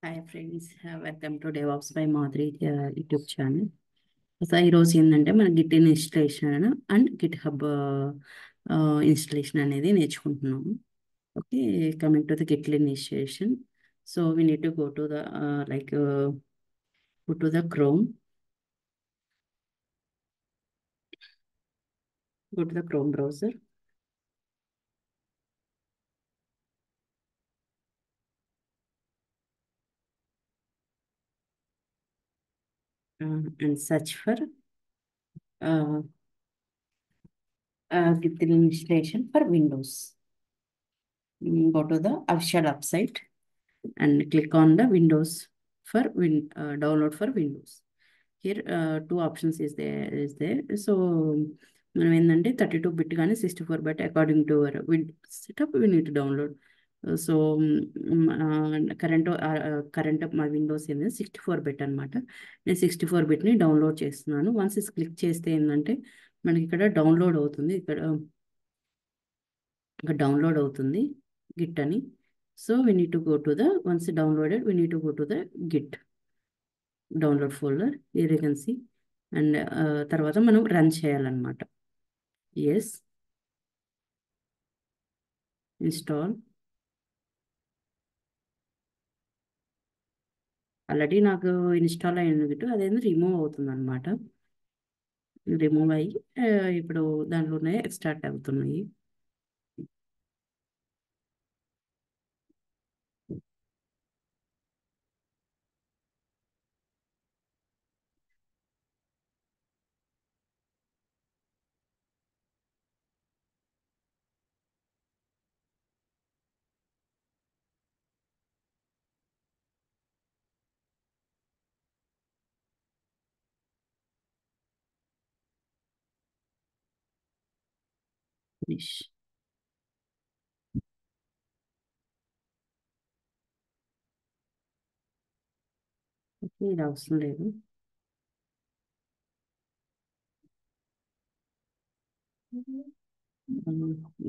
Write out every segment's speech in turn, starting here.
Hi friends, welcome to DevOps by Madhuri YouTube channel. So ఈరోజు ఏంటంటే మన Git installation and GitHub installation అనేది నేర్చుకుంటున్నాము. Okay, coming to the Git initiation. So we need to go to the like go to the Chrome browser. And search for uh, Git installation for Windows. Go to the official website and click on the Windows for download for Windows. Here two options is there. So మనం ఏంటంటే 32 bit కానీ 64 bit according to our setup we need to download. So current మా Windows ఏంటంటే 64 bit అనమాట. నేను 64 బిట్ని download చేస్తున్నాను. Once click చేస్తే ఏంటంటే మనకి ఇక్కడ డౌన్లోడ్ అవుతుంది. ఇక్కడ డౌన్లోడ్ అవుతుంది గిట్ అని. So we need to go to the once downloaded we need to go to the git download folder. here you can see. And తర్వాత మనం రన్ చేయాలన్నమాట. Yes, install. ఆల్రెడీ నాకు ఇన్స్టాల్ అయినట్టు అదేంది రిమూవ్ అవుతుంది అనమాట. రిమూవ్ అయ్యి ఇప్పుడు దాంట్లోనే స్టార్ట్ అవుతున్నాయి. ఫినిష్. ఓకే, ఇది అవసరం లేదు.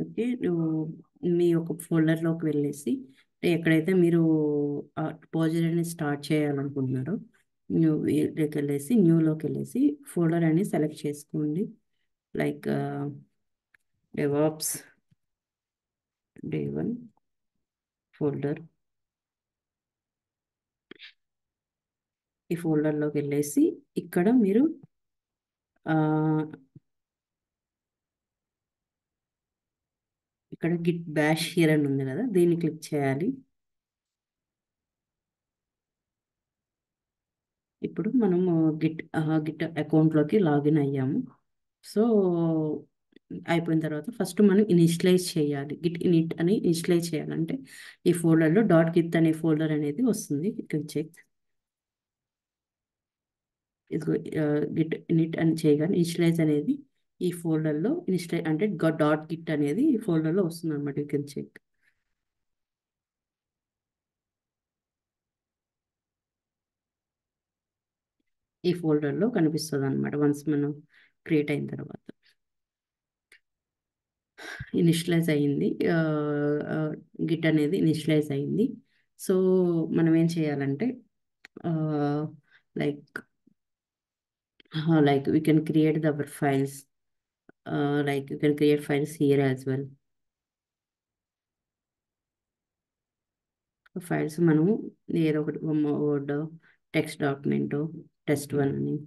ఓకే, మీ యొక్క ఫోల్డర్లోకి వెళ్ళేసి ఎక్కడైతే మీరు రిపోజిటరీని స్టార్ట్ చేయాలనుకుంటున్నారో న్యూలోకి వెళ్ళేసి ఫోల్డర్ అని సెలెక్ట్ చేసుకోండి. Like DevOps day one folder. ఈ ఫోల్డర్లోకి వెళ్ళేసి ఇక్కడ మీరు ఇక్కడ గిట్ బ్యాష్ హియర్ అని ఉంది కదా, దీన్ని క్లిక్ చేయాలి. ఇప్పుడు మనము గిట్ అకౌంట్లోకి లాగిన్ అయ్యాము. సో అయిపోయిన తర్వాత ఫస్ట్ మనం ఇనిషియలైజ్ చేయాలి. గిట్ ఇనిట్ అని ఇనిషియలైజ్ చేయాలంటే ఈ ఫోల్డర్లో డాట్ గిట్ అనే ఫోల్డర్ అనేది వస్తుంది. ఇక్కడ చెక్ ఇదిగో గిట్ ఇనిట్ అని చేయగానే ఇనిషియలైజ్ అనేది ఈ ఫోల్డర్లో ఇనిషియలైజ్ అంటే డాట్ గిట్ అనేది ఈ ఫోల్డర్లో వస్తుంది అనమాట. You can check. ఈ ఫోల్డర్లో కనిపిస్తుంది అనమాట వన్స్ మనం క్రియేట్ అయిన తర్వాత. ఇనిషియలైజ్ అయ్యింది, గిట్ అనేది ఇనిషియలైజ్ అయ్యింది. సో మనం ఏం చేయాలంటే like we can create our files. Like you can create files here as well. Files మనము ఏదో ఒకటి వర్డ్, టెక్స్ట్ డాక్యుమెంట్, test1 అని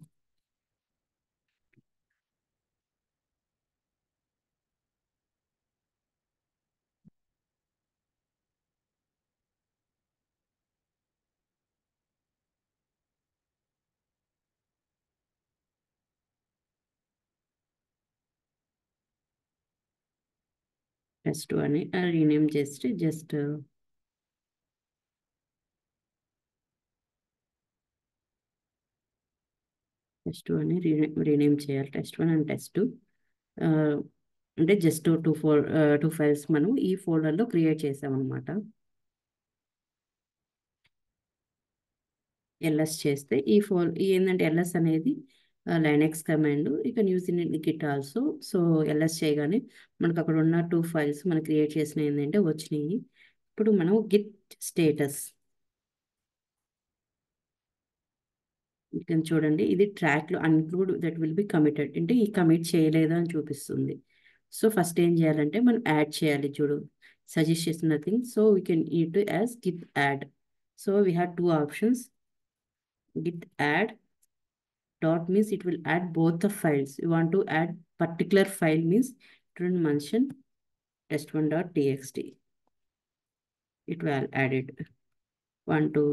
test2 అని రీనేమ్ చేస్తే జస్ట్ test2 అని రీనేమ్ చేయాలి. test1 అండ్ test2 అంటే జస్ట్ టూ ఫైల్స్ మనం ఈ ఫోల్డర్లో క్రియేట్ చేసామన్నమాట. ఎల్ఎస్ చేస్తే ఏంటంటే ఎల్ఎస్ అనేది Linux command. You can use in git also. So L S చేయగానే మనకు అక్కడ ఉన్న 2 ఫైల్స్ మనం క్రియేట్ చేసిన ఏంటంటే వచ్చినాయి. ఇప్పుడు మనం గిట్ స్టేటస్ ఇక్కడ చూడండి, ఇది ట్రాక్లో అన్ఇన్క్లూడ్ దట్ విల్ బి కమిటెడ్ అంటే ఈ కమిట్ చేయలేదు అని చూపిస్తుంది. సో ఫస్ట్ ఏం చేయాలంటే మనం యాడ్ చేయాలి. చూడు, సజెస్ట్ చేసిన nothing. So we can eat as Git add. So we have two options. Git add dot means it will add both the files. You want to add particular file means it will mention test1.txt. It will add it. Want to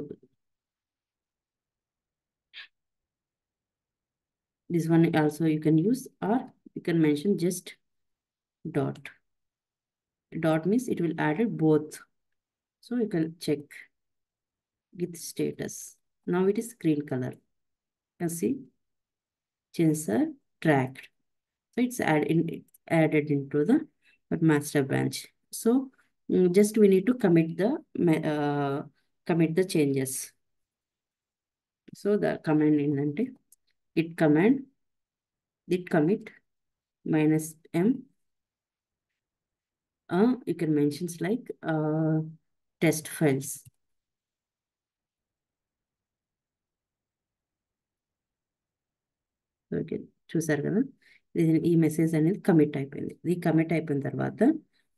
this one also you can use, or you can mention just dot. Dot means it will add it both. So you can check git status. Now it is green color. You can see changes are tracked. So it's added into the master branch. So just we need to commit the changes. So the command ఏంటంటే git command git commit -m. You can mention like test files. Okay, చూసారు కదా, ఈ message అనేది commit అయిపోయింది. ఇది commit అయిపోయిన తర్వాత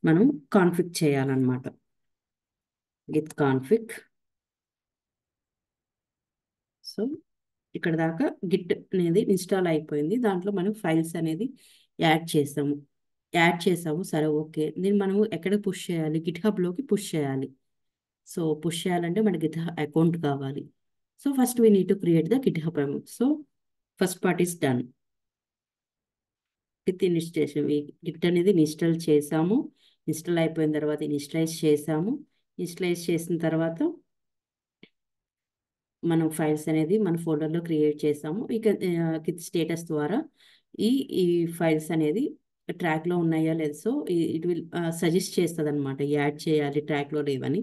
మనం కాన్ఫిగ్ చేయాలన్నమాట. Git config. సో ఇక్కడ దాకా గిట్ అనేది ఇన్స్టాల్ అయిపోయింది. దాంట్లో మనం ఫైల్స్ అనేది యాడ్ చేసాము. సరే, ఓకే. దీన్ని మనము ఎక్కడ పుష్ చేయాలి? గిట్ హబ్లోకి పుష్ చేయాలి. సో పుష్ చేయాలంటే మనకి గిట్ అకౌంట్ కావాలి. So first we need to create the Git hub account. So first part is done with ఇన్స్టేషన్. Git అనేది ఇన్స్టాల్ చేసాము. ఇన్స్టాల్ అయిపోయిన తర్వాత ఇన్స్టలైజ్ చేసాము. ఇన్స్టలైజ్ చేసిన తర్వాత మనం ఫైల్స్ అనేది మన ఫోల్డర్లో క్రియేట్ చేసాము. ఇక కిట్ స్టేటస్ ద్వారా ఈ ఈ ఫైల్స్ అనేది ట్రాక్లో ఉన్నాయా లేదు. సో ఇట్ విల్ సజెస్ట్ చేస్తుంది అనమాట, యాడ్ చేయాలి ట్రాక్లో లేవని.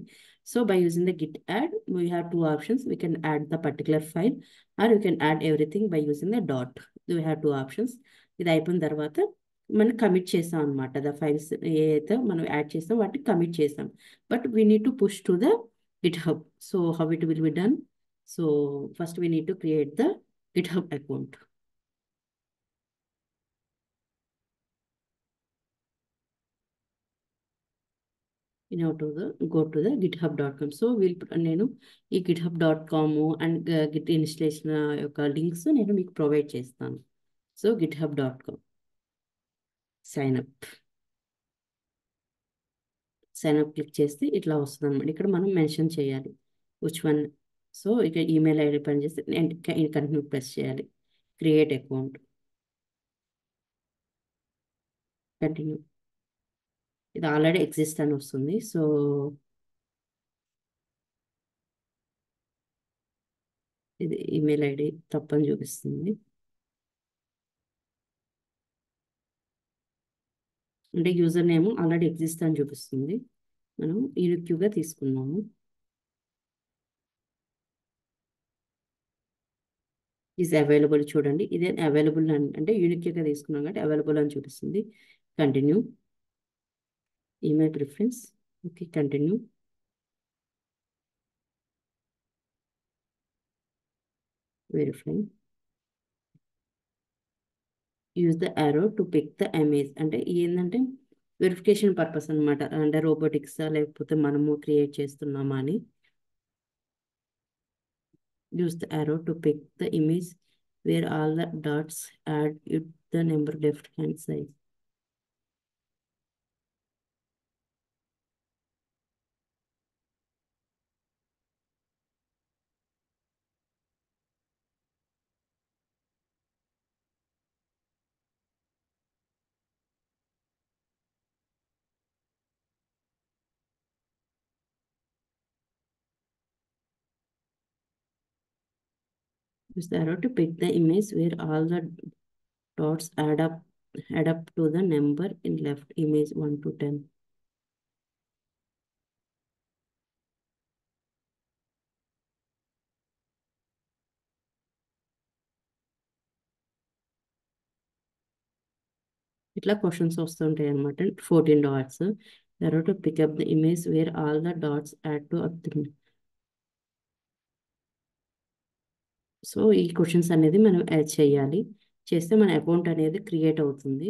So by using the git add we have two options. We can add the particular file or you can add everything by using the dot. We have two options. ఇది అయిపోయిన తర్వాత మనం commit చేసాం అనమాట. The files ఏదైతే మనం add చేస్తాం వాటిని కమిట్ చేసాం. But we need to push to the Git hub. So how it will be done? So first we need to create the GitHub account. You know, go to the github.com. So నేను ఈ github.com and Git installation యొక్క links నేను మీకు provide చేస్తాను. So github.com sign up click చేస్తే ఇట్లా వస్తుంది అనమాట. ఇక్కడ మనం మెన్షన్ చేయాలి విచ్ వన్. సో ఇక్కడ ఈమెయిల్ ఐడి పని చేస్తే కంటిన్యూ ప్రెస్ చేయాలి. Create account, continue. ఇది ఆల్రెడీ ఎగ్జిస్ట్ అని వస్తుంది. సో ఇది ఈమెయిల్ ఐడి తప్పని చూపిస్తుంది. అంటే యూజర్ నేమ్ ఆల్రెడీ ఎగ్జిస్ట్ అని చూపిస్తుంది. మనం యూనిక్యూగా తీసుకున్నాము. Is available. చూడండి, ఇదే అవైలబుల్ అంటే యూనిక్యూగా తీసుకున్నాం కాబట్టి అవైలబుల్ అని చూపిస్తుంది. Continue. Email preference. Okay, continue. Verify. Use the arrow to pick the image. అంటే ఏంటంటే వెరిఫికేషన్ పర్పస్ అనమాట. అంటే రోబోటిక్సా లేకపోతే మనము క్రియేట్ చేస్తున్నామా అని. use the arrow to pick the image where all the dots add it the number left hand side. Use the arrow to pick the image where all the dots add up to the number in left image 1 to 10. ఇట్లా questions వస్తుంటాయి అనమాట. 14 dots. The arrow to pick up the image where all the dots add to up to so ఈ questions అనేది మనం add చేయాలి. చేస్తే మన account అనేది క్రియేట్ అవుతుంది.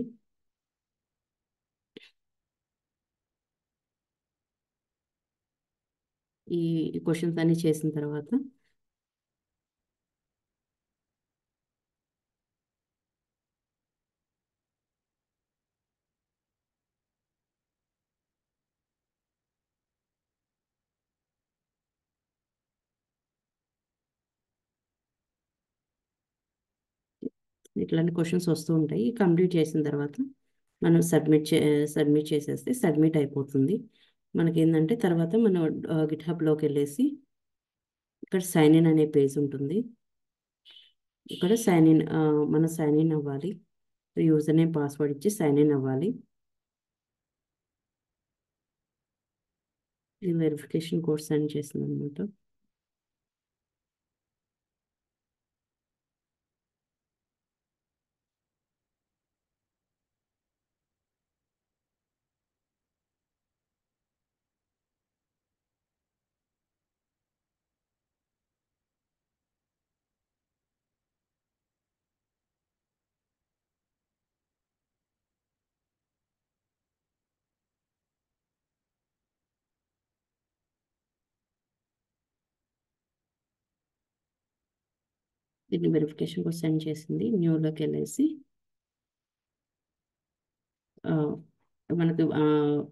ఈ క్వశ్చన్స్ అన్ని చేసిన తర్వాత ఇట్లాంటి క్వశ్చన్స్ వస్తూ ఉంటాయి. కంప్లీట్ చేసిన తర్వాత మనం సబ్మిట్ చేసేస్తే సబ్మిట్ అయిపోతుంది. మనకి ఏంటంటే తర్వాత మనం గిట్హబ్లోకి వెళ్ళేసి ఇక్కడ సైన్ ఇన్ అనే పేజ్ ఉంటుంది. ఇక్కడ మనం సైన్ ఇన్ అవ్వాలి. యూజర్ నేమ్ పాస్వర్డ్ ఇచ్చి సైన్ ఇన్ అవ్వాలి. ఇది వెరిఫికేషన్ కోడ్ సెండ్ చేసింది అనమాట. దీన్ని వెరిఫికేషన్ కోడ్ సెండ్ చేసింది. న్యూలోకి వెళ్ళేసి ఆ, మనకు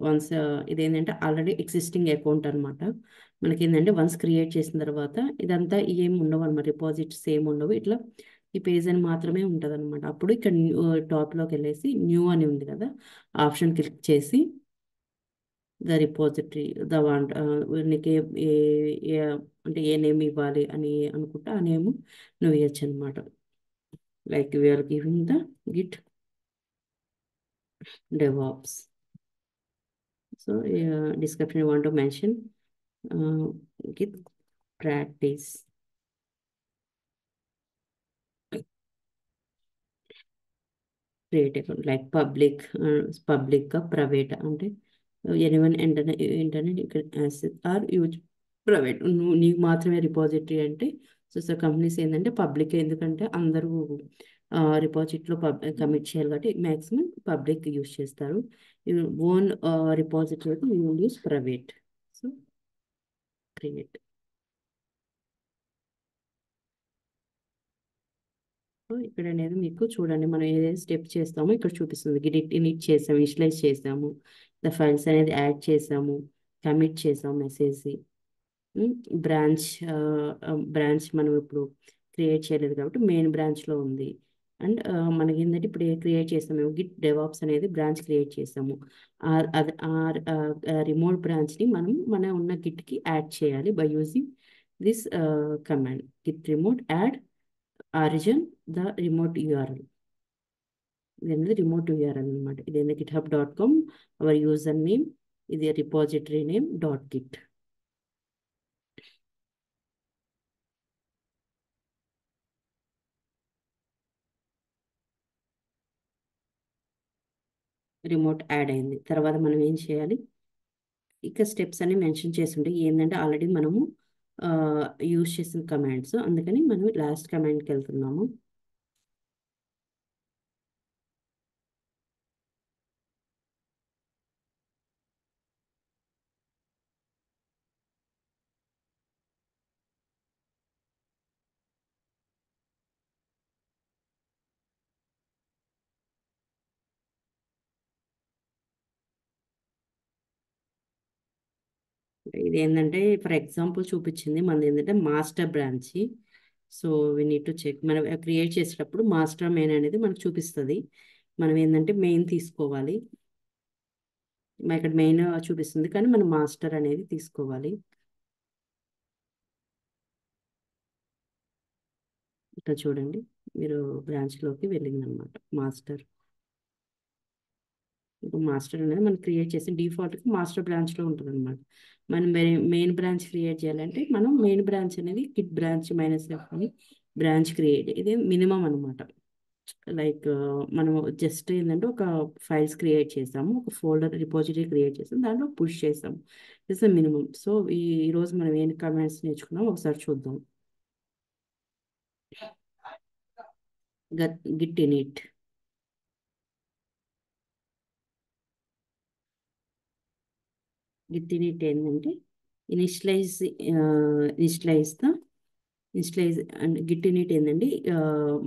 వన్స్ ఇదేంటంటే ఆల్రెడీ ఎగ్జిస్టింగ్ అకౌంట్ అనమాట. మనకి ఏంటంటే వన్స్ క్రియేట్ చేసిన తర్వాత ఇదంతా ఏం ఉండవు అనమాట. డిపాజిట్స్ ఏం ఉండవు. ఇట్లా ఈ పేజ్ అని మాత్రమే ఉంటుంది అనమాట. అప్పుడు ఇక్కడ టాప్లోకి వెళ్ళేసి న్యూ అని ఉంది కదా, ఆప్షన్ క్లిక్ చేసి ద రిపాజిటరీ ద వాంట్ నీకు అంటే ఏ నేమ్ ఇవ్వాలి అని అనుకుంటే ఆ నేమ్ నువ్వు ఇవ్వచ్చు అనమాట. Like we are giving the git DevOps. So description you want to mention git practice create account like public private అంటే anyone internet access or use private నువ్వు నీకు మాత్రమే రిపాజిటరీ అంటే సో కంపెనీస్ ఏంటంటే పబ్లిక్, ఎందుకంటే అందరూ రిపాజిటరీలో కమిట్ చేయాలి కాబట్టి మ్యాక్సిమం పబ్లిక్ యూజ్ చేస్తారు. ఓన్ రిపాజిటరీ అయితే you use private. So create. So ఇక్కడ అనేది మీకు చూడండి, మనం ఏదైతే స్టెప్ చేస్తామో ఇక్కడ చూపిస్తుంది. ఇనిట్ చేసాము, ఇనిషియలైజ్ చేసాము, ద ఫైల్స్ అనేది యాడ్ చేసాము, కమిట్ చేసాము మెసేజ్. బ్రాంచ్ బ్రాంచ్ మనం ఇప్పుడు క్రియేట్ చేయలేదు కాబట్టి మెయిన్ బ్రాంచ్లో ఉంది. అండ్ మనకి ఏంటంటే ఇప్పుడు క్రియేట్ చేసాము మేము గిట్ డెవాప్స్ అనేది బ్రాంచ్ క్రియేట్ చేసాము. రిమోట్ బ్రాంచ్ని మనం మన ఉన్న గిట్కి యాడ్ చేయాలి by using this command Git remote add origin the remote URL. ఇది అనేది రిమోట్ యూఆర్ఎల్ అనమాట. ఇది ఏంది github.com అవర్ యూజర్ నేమ్, ఇది repository name .git. Remote add అయింది. తర్వాత మనం ఏం చేయాలి, ఇక స్టెప్స్ అని మెన్షన్ చేసి ఉంటే ఏంటంటే ఆల్రెడీ మనము యూజ్ చేసిన కమాండ్స్, అందుకని మనం లాస్ట్ కమాండ్కి వెళ్తున్నాము. ఇది ఏంటంటే ఫర్ ఎగ్జాంపుల్ చూపించింది మనది ఏంటంటే master branch. So we need to check. మనం క్రియేట్ చేసేటప్పుడు మాస్టర్ మెయిన్ అనేది మనకు చూపిస్తుంది. మనం ఏంటంటే మెయిన్ తీసుకోవాలి. ఇక్కడ మెయిన్ చూపిస్తుంది కానీ మనం మాస్టర్ అనేది తీసుకోవాలి. ఇక్కడ చూడండి, మీరు బ్రాంచ్లోకి వెళ్ళిందనమాట మాస్టర్. ఇప్పుడు మాస్టర్ అనేది మనం క్రియేట్ చేసి డిఫాల్ట్గా మాస్టర్ బ్రాంచ్లో ఉంటుంది అనమాట. మనం మెయిన్ బ్రాంచ్ క్రియేట్ చేయాలంటే మనం మెయిన్ బ్రాంచ్ అనేది కిట్ బ్రాంచ్ -f అని బ్రాంచ్ క్రియేట్, ఇది మినిమం అనమాట. లైక్ మనం జస్ట్ ఏంటంటే ఒక ఫైల్స్ క్రియేట్ చేసాము, ఒక ఫోల్డర్ రిపోజిటరీ క్రియేట్ చేసాము, దాంట్లో పుష్ చేసాము. It's minimum. సో ఈరోజు మనం ఏం కమాండ్స్ నేర్చుకున్నాం ఒకసారి చూద్దాం. git init. Git init ఏంటంటే initialise initialise the initialise and Git in it ఏంటండి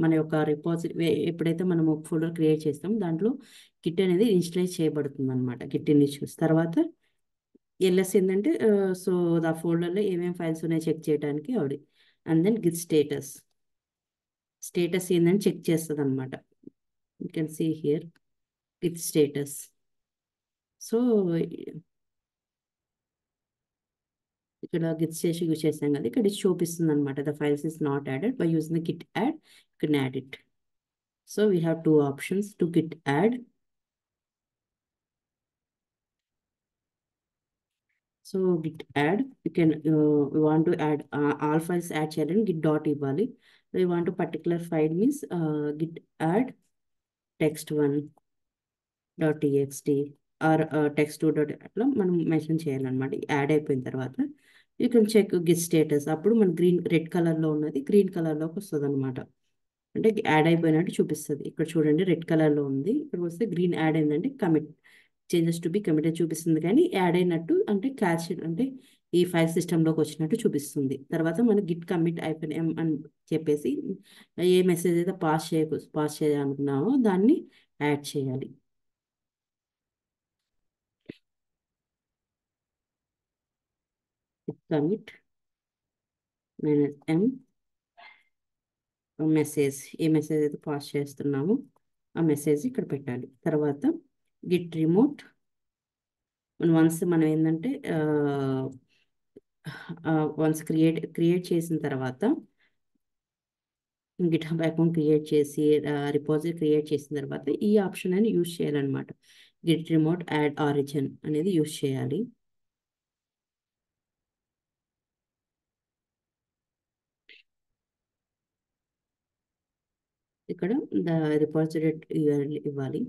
మన యొక్క రిపాజిటరీ ఎప్పుడైతే మనం ఒక ఫోల్డర్ క్రియేట్ చేస్తాం దాంట్లో గిట్ అనేది ఇనిషియలైజ్ చేయబడుతుంది అనమాట. గిట్ ఇనిషియల్స్ తర్వాత ఎల్ఎస్ ఏంటంటే సో ఆ ఫోల్డర్లో ఏమేమి ఫైల్స్ ఉన్నాయో చెక్ చేయడానికి ఆవిడ. And then git status. Status ఏందని చెక్ చేస్తుంది అనమాట. You can see here git status. So ఇక్కడ గిట్ స్టేటస్ యూజ్ చేసాం కదా, ఇక్కడ ఇది చూపిస్తుంది అనమాట. The files is not added by using the git add, you can add it. So we have two options to git add. So git add you can we want to add all files add చేయాలని Git dot ఇవ్వాలి. we want to particular file means git add text1 dot txt or text2 dot అట్లా మనం mention చేయాలన్నమాట. Add అయిపోయిన తర్వాత you can check git status. అప్పుడు మన red కలర్లో ఉన్నది గ్రీన్ కలర్లోకి వస్తుంది అనమాట. అంటే యాడ్ అయిపోయినట్టు చూపిస్తుంది. ఇక్కడ చూడండి రెడ్ కలర్లో ఉంది, ఇక్కడ వస్తే గ్రీన్ యాడ్ అయిందంటే commit changes to be committed చూపిస్తుంది. కానీ యాడ్ అయినట్టు అంటే క్యాచ్ అంటే ఈ ఫైల్ సిస్టంలోకి వచ్చినట్టు చూపిస్తుంది. తర్వాత మనం గిట్ కమిట్ అయిపోయిన అని చెప్పేసి ఏ మెసేజ్ అయితే పాస్ చేయాలనుకున్నామో దాన్ని యాడ్ చేయాలి. కమిట్ -m మెసేజ్, ఏ మెసేజ్ అయితే పాస్ చేస్తున్నామో ఆ మెసేజ్ ఇక్కడ పెట్టాలి. తర్వాత గిట్ రిమోట్ వన్స్ మనం ఏంటంటే వన్స్ క్రియేట్ చేసిన తర్వాత గిట్హబ్ అకౌంట్ క్రియేట్ చేసి రిపాజిటరీ క్రియేట్ చేసిన తర్వాత ఈ ఆప్షన్ అని యూజ్ చేయాలన్నమాట. గిట్ రిమోట్ యాడ్ ఆరిజిన్ అనేది యూజ్ చేయాలి. ఇక్కడ ద రిపాజిటరీ URL ఇవ్వాలి.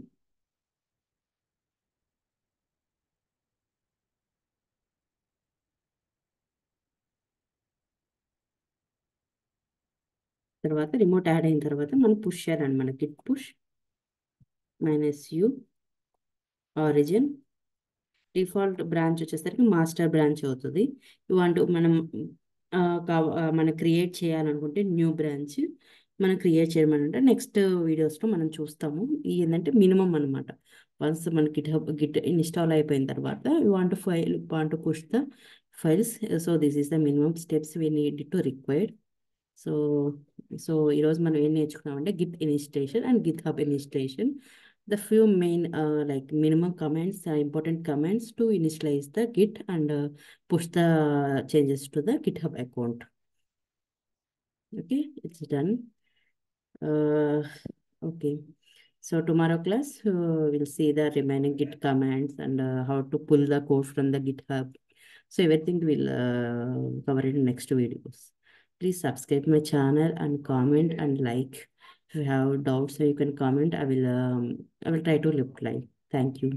తర్వాత రిమోట్ యాడ్ అయిన తర్వాత మనం పుష్ చేయాలన్నమాట. Git push -u origin. Default branch వచ్చేసరికి మాస్టర్ బ్రాంచ్ అవుతుంది. ఇవాంటి మనం క్రియేట్ చేయాలనుకుంటే న్యూ బ్రాంచ్ మనం క్రియేట్ చేయమనంటే నెక్స్ట్ వీడియోస్లో మనం చూస్తాము. ఇది ఏంటంటే మినిమం అనమాట. వన్స్ మన గిట్ ఇన్స్టాల్ అయిపోయిన తర్వాత want to push the files. So this is the minimum steps we need to required. So ఈరోజు మనం ఏం నేర్చుకున్నామంటే Git installation and GitHub installation. The few main like minimum comments, important comments to initialize the Git and push the changes to the GitHub account. Okay, it's done. Okay, so tomorrow class we'll see the remaining Git commands and how to pull the code from the GitHub. So everything we'll cover in next videos. Please subscribe my channel and comment and like. If you have doubts, so you can comment. I will try to reply. Thank you.